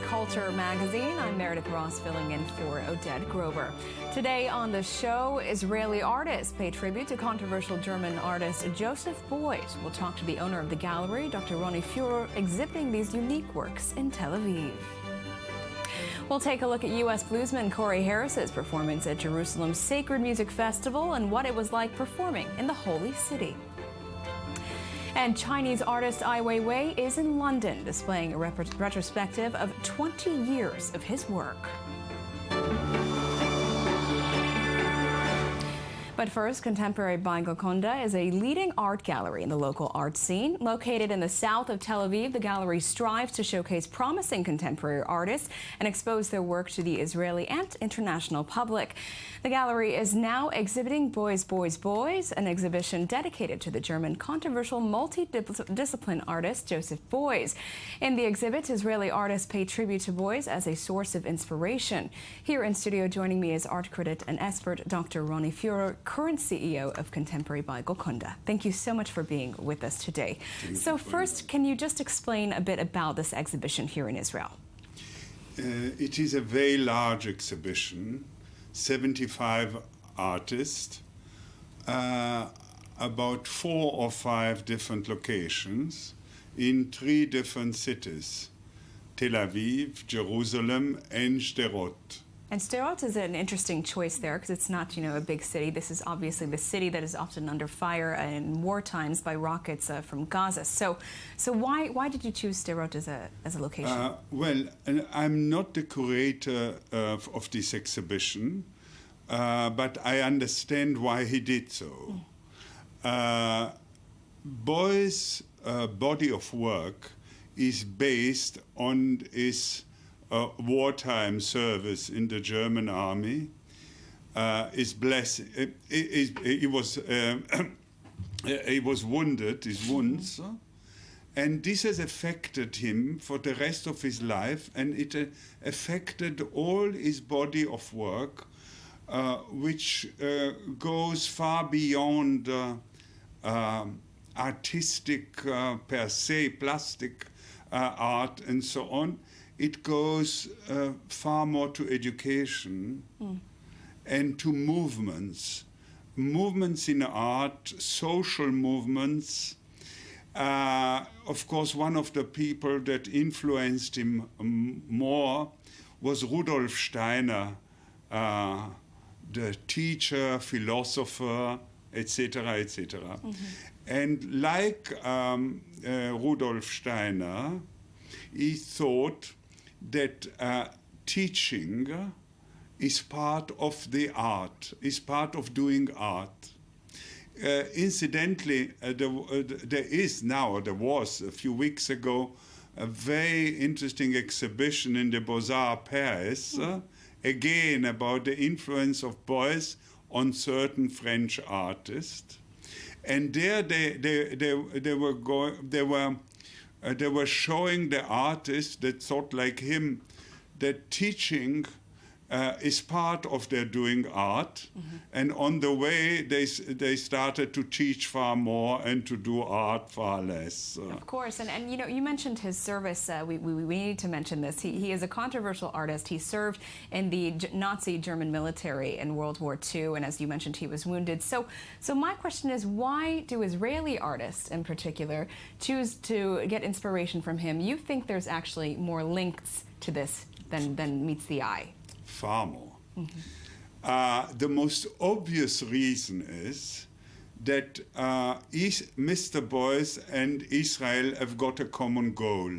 Culture magazine. I'm Meredith Ross, filling in for Odette Grover. Today on the show, Israeli artists pay tribute to controversial German artist Joseph Beuys. We'll talk to the owner of the gallery, Dr. Fuhrer, exhibiting these unique works in Tel Aviv. We'll take a look at U.S. bluesman Corey Harris's performance at Jerusalem's Sacred Music Festival and what it was like performing in the Holy City. And Chinese artist Ai Weiwei is in London, displaying a retrospective of 20 years of his work. But first, Contemporary By Golconda is a leading art gallery in the local art scene. Located in the south of Tel Aviv, the gallery strives to showcase promising contemporary artists and expose their work to the Israeli and international public. The gallery is now exhibiting Beuys, an exhibition dedicated to the German controversial multidiscipline artist Joseph Beuys. In the exhibit, Israeli artists pay tribute to Beuys as a source of inspiration. Here in studio joining me is art critic and expert Dr. Fuhrer, current CEO of Contemporary By Golconda. Thank you so much for being with us today. So first, can you just explain a bit about this exhibition here in Israel? It is a very large exhibition, 75 artists, about 4 or 5 different locations in 3 different cities, Tel Aviv, Jerusalem, and Sderot. And Sderot is an interesting choice there because it's not, a big city. This is obviously the city that is often under fire in war times by rockets from Gaza. So why did you choose Sderot as a location? Well, I'm not the curator of this exhibition, but I understand why he did so. Beuys' body of work is based on his wartime service in the German army. He was wounded, his wounds, and this has affected him for the rest of his life, and it affected all his body of work, which goes far beyond artistic per se, plastic art and so on. It goes far more to education and to movements in art, social movements. Of course, one of the people that influenced him more was Rudolf Steiner, the teacher, philosopher, etc., etc. And like Rudolf Steiner, he thought that teaching is part of the art, is part of doing art. Incidentally, there was a few weeks ago a very interesting exhibition in the Beaux-Arts Paris, again about the influence of Beuys on certain French artists. And there they were showing the artists that thought like him that teaching is part of their doing art, and on the way they started to teach far more and to do art far less. Of course, and you mentioned his service. We need to mention this. He is a controversial artist. He served in the Nazi German military in World War II, and as you mentioned, he was wounded. So my question is, why do Israeli artists in particular choose to get inspiration from him? You think there's actually more links to this than meets the eye? Far more. The most obvious reason is that Mr. Beuys and Israel have got a common goal.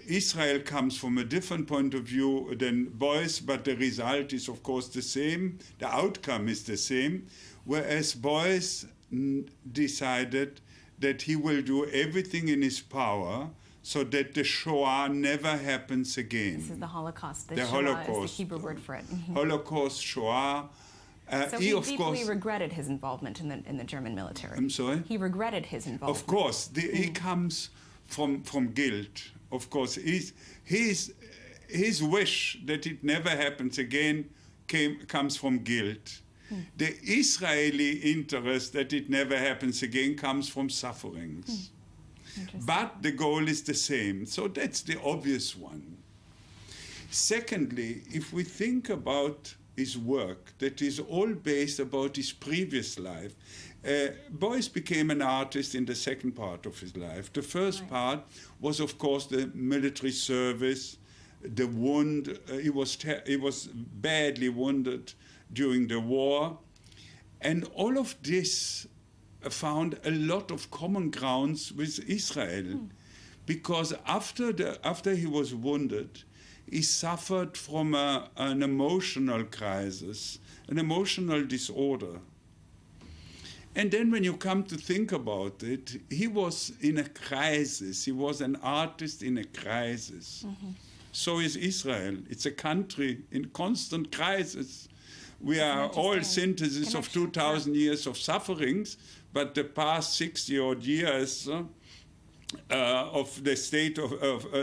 Israel comes from a different point of view than Beuys, but the result is, of course, the same. The outcome is the same, whereas Beuys decided that he will do everything in his power so that the Shoah never happens again. This is the Holocaust. The Shoah Holocaust, is the Hebrew word for it. Holocaust, Shoah. So he deeply regretted his involvement in the German military. I'm sorry? He regretted his involvement. Of course. He comes from guilt. Of course. His wish that it never happens again comes from guilt. The Israeli interest that it never happens again comes from sufferings. But the goal is the same. So that's the obvious one. Secondly, if we think about his work, that is all based about his previous life, Beuys became an artist in the second part of his life. The first part was, of course, the military service, the wound. He was badly wounded during the war. And all of this found a lot of common grounds with Israel, because after he was wounded, he suffered from an emotional crisis, an emotional disorder. And then when you come to think about it, he was in a crisis. He was an artist in a crisis. So is Israel. It's a country in constant crisis. We are all synthesis of 2,000 years of sufferings, but the past 60-odd years of the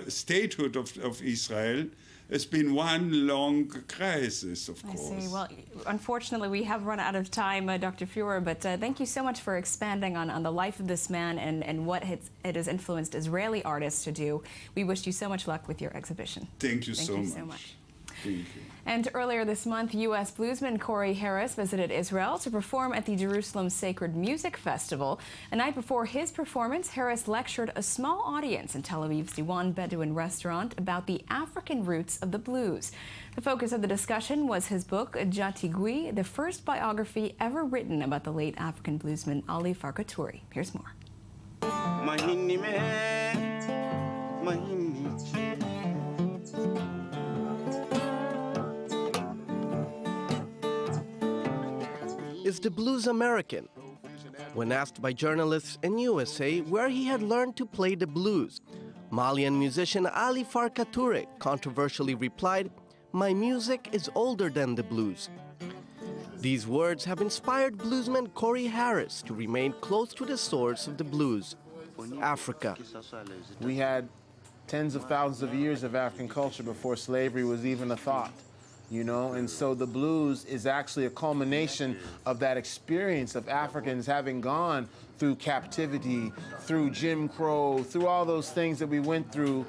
statehood of Israel has been one long crisis, of course. I see. Well, unfortunately, we have run out of time, Dr. Fuhrer, but thank you so much for expanding on the life of this man and what it has influenced Israeli artists to do. We wish you so much luck with your exhibition. Thank you so much. Thank you. And earlier this month, U.S. bluesman Corey Harris visited Israel to perform at the Jerusalem Sacred Music Festival. A night before his performance, Harris lectured a small audience in Tel Aviv's Diwan Bedouin restaurant about the African roots of the blues. The focus of the discussion was his book, Jatigui, the first biography ever written about the late African bluesman Ali Farka Touré. Here's more. Is the blues American? When asked by journalists in USA where he had learned to play the blues, Malian musician Ali Farka Touré controversially replied, "My music is older than the blues." These words have inspired bluesman Corey Harris to remain close to the source of the blues, Africa. We had tens of thousands of years of African culture before slavery was even a thought. You know, and so the blues is actually a culmination of that experience of Africans having gone through captivity, through Jim Crow, through all those things that we went through.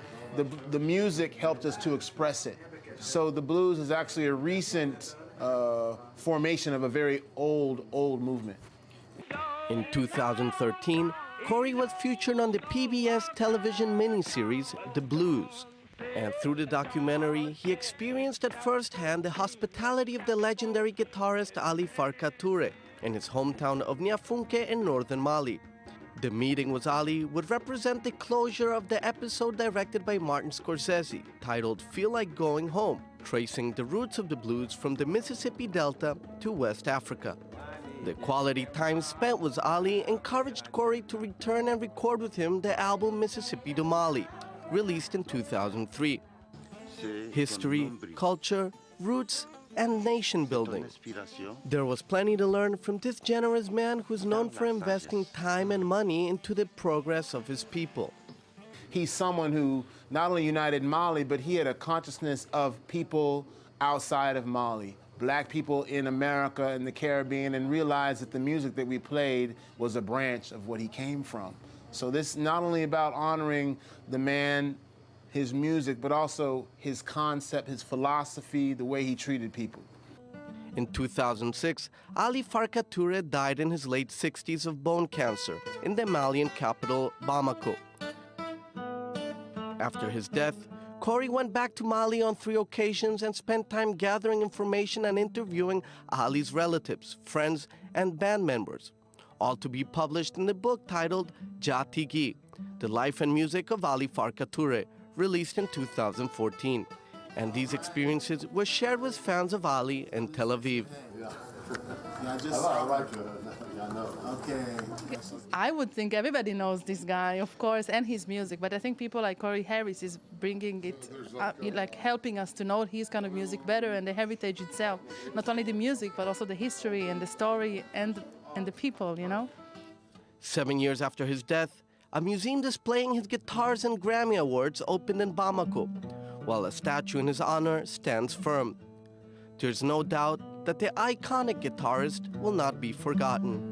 The music helped us to express it. So the blues is actually a recent formation of a very old movement. In 2013, Corey was featured on the PBS television miniseries, The Blues. And through the documentary, he experienced at first hand the hospitality of the legendary guitarist Ali Farka Touré in his hometown of Niafunke in northern Mali. The meeting with Ali would represent the closure of the episode directed by Martin Scorsese, titled Feel Like Going Home, tracing the roots of the blues from the Mississippi Delta to West Africa. The quality time spent with Ali encouraged Corey to return and record with him the album Mississippi to Mali, released in 2003. History, culture, roots, and nation building. There was plenty to learn from this generous man who's known for investing time and money into the progress of his people. He's someone who not only united Mali, but he had a consciousness of people outside of Mali, black people in America and the Caribbean, and realized that the music that we played was a branch of what he came from. So this is not only about honoring the man, his music, but also his concept, his philosophy, the way he treated people. In 2006, Ali Farka Touré died in his late 60s of bone cancer in the Malian capital, Bamako. After his death, Corey went back to Mali on 3 occasions and spent time gathering information and interviewing Ali's relatives, friends, and band members, all to be published in the book titled Jatigui, The Life and Music of Ali Farka Touré, released in 2014. And these experiences were shared with fans of Ali in Tel Aviv. I would think everybody knows this guy, of course, and his music, but I think people like Corey Harris is bringing it, like helping us to know his kind of music better and the heritage itself. Not only the music, but also the history and the story and the people, you know? 7 years after his death, a museum displaying his guitars and Grammy Awards opened in Bamako, while a statue in his honor stands firm. There's no doubt that the iconic guitarist will not be forgotten.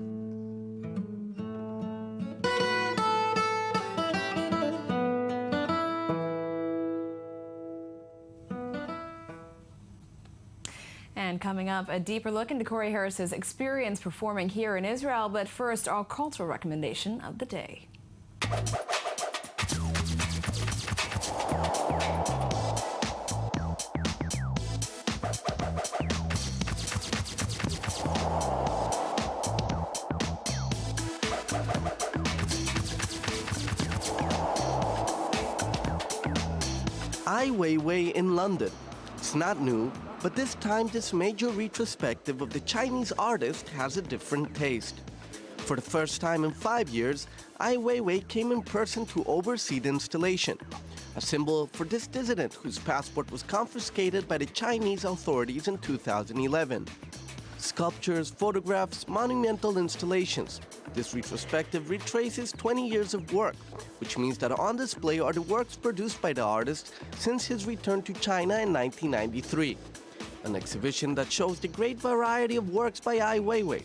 And coming up, a deeper look into Corey Harris's experience performing here in Israel. But first, our cultural recommendation of the day. I-24 in London. It's not new, but this time this major retrospective of the Chinese artist has a different taste. For the first time in 5 years, I-24 came in person to oversee the installation, a symbol for this dissident whose passport was confiscated by the Chinese authorities in 2011. Sculptures, photographs, monumental installations. This retrospective retraces 20 years of work, which means that on display are the works produced by the artist since his return to China in 1993. An exhibition that shows the great variety of works by I-24,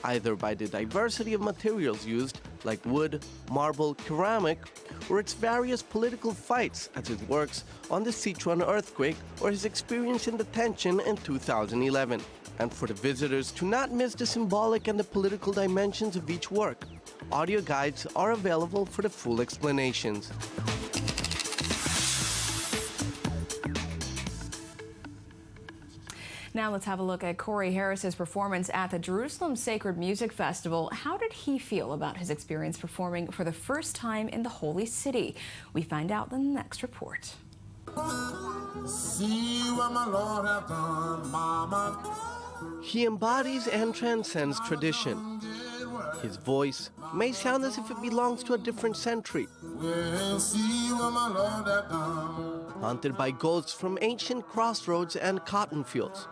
either by the diversity of materials used, like wood, marble, ceramic, or its various political fights, as his works on the Sichuan earthquake or his experience in detention in 2011. And for the visitors to not miss the symbolic and the political dimensions of each work, audio guides are available for the full explanations. Now let's have a look at Corey Harris's performance at the Jerusalem Sacred Music Festival. How did he feel about his experience performing for the first time in the Holy City? We find out in the next report. See what my Lord have done, Mama. He embodies and transcends tradition. His voice may sound as if it belongs to a different century. We'll see what my Lord have done. Haunted by ghosts from ancient crossroads and cotton fields,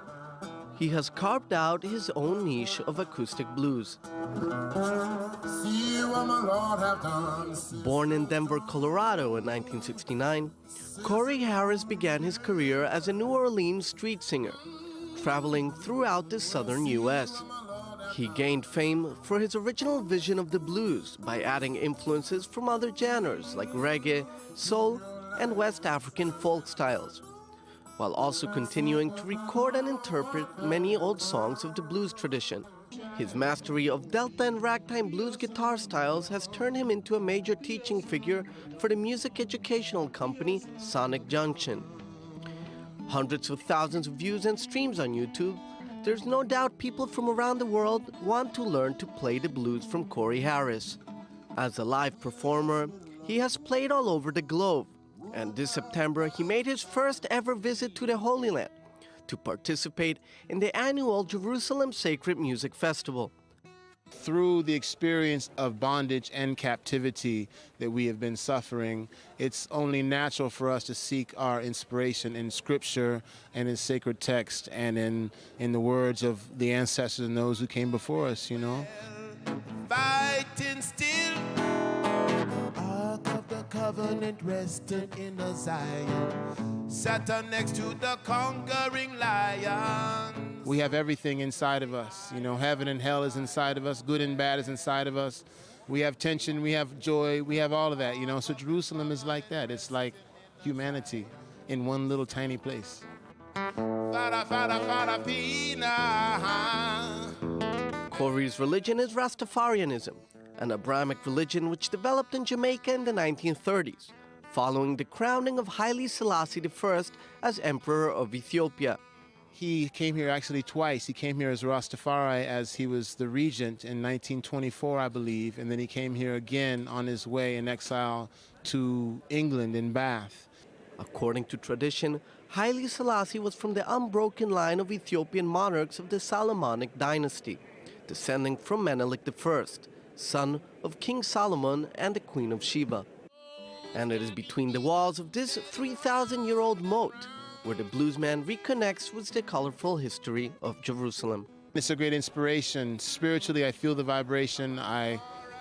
he has carved out his own niche of acoustic blues. See what my Lord have done. Born in Denver, Colorado in 1969, Corey Harris began his career as a New Orleans street singer, traveling throughout the southern U.S. He gained fame for his original vision of the blues by adding influences from other genres like reggae, soul, and West African folk styles, while also continuing to record and interpret many old songs of the blues tradition. His mastery of Delta and ragtime blues guitar styles has turned him into a major teaching figure for the music educational company Sonic Junction. Hundreds of thousands of views and streams on YouTube, there's no doubt people from around the world want to learn to play the blues from Corey Harris. As a live performer, he has played all over the globe, and this September he made his first ever visit to the Holy Land to participate in the annual Jerusalem Sacred Music Festival. Through the experience of bondage and captivity that we have been suffering, it's only natural for us to seek our inspiration in Scripture and in sacred text and in the words of the ancestors and those who came before us, you know. Fighting still. Ark of the covenant rested in the Zion. Sat next to the conquering lion. We have everything inside of us. You know, heaven and hell is inside of us. Good and bad is inside of us. We have tension, we have joy, we have all of that, you know. So Jerusalem is like that. It's like humanity in one little tiny place. Corey's religion is Rastafarianism, an Abrahamic religion which developed in Jamaica in the 1930s, following the crowning of Haile Selassie I as Emperor of Ethiopia. He came here actually twice. He came here as Rastafari as he was the regent in 1924, I believe, and then he came here again on his way in exile to England in Bath. According to tradition, Haile Selassie was from the unbroken line of Ethiopian monarchs of the Solomonic dynasty, descending from Menelik I, son of King Solomon and the Queen of Sheba. And it is between the walls of this 3,000-year-old moat where the bluesman reconnects with the colorful history of Jerusalem. It's a great inspiration. Spiritually, I feel the vibration. I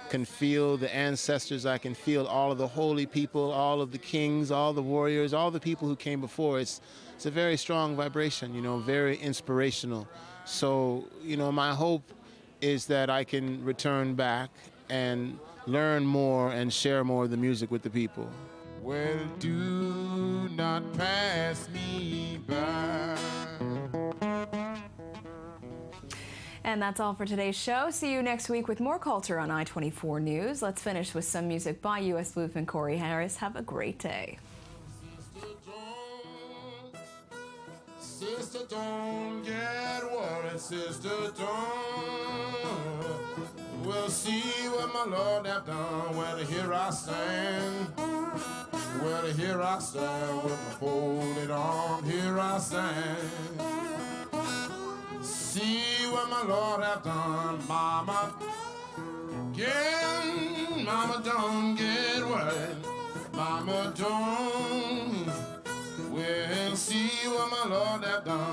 can feel the ancestors. I can feel all of the holy people, all of the kings, all the warriors, all the people who came before. It's a very strong vibration, you know, very inspirational. So, you know, my hope is that I can return back and learn more and share more of the music with the people. Well, do not pass me by. And that's all for today's show. See you next week with more culture on I-24 News. Let's finish with some music by U.S. Bluesman Corey Harris. Have a great day. Sister, don't get worried, sister, don't. We'll see what my Lord have done. Well, here I stand. Well, here I stand with my folded arm. Here I stand. See what my Lord have done, Mama. Again, Mama, don't get worried. Mama, don't. We'll see what my Lord have done.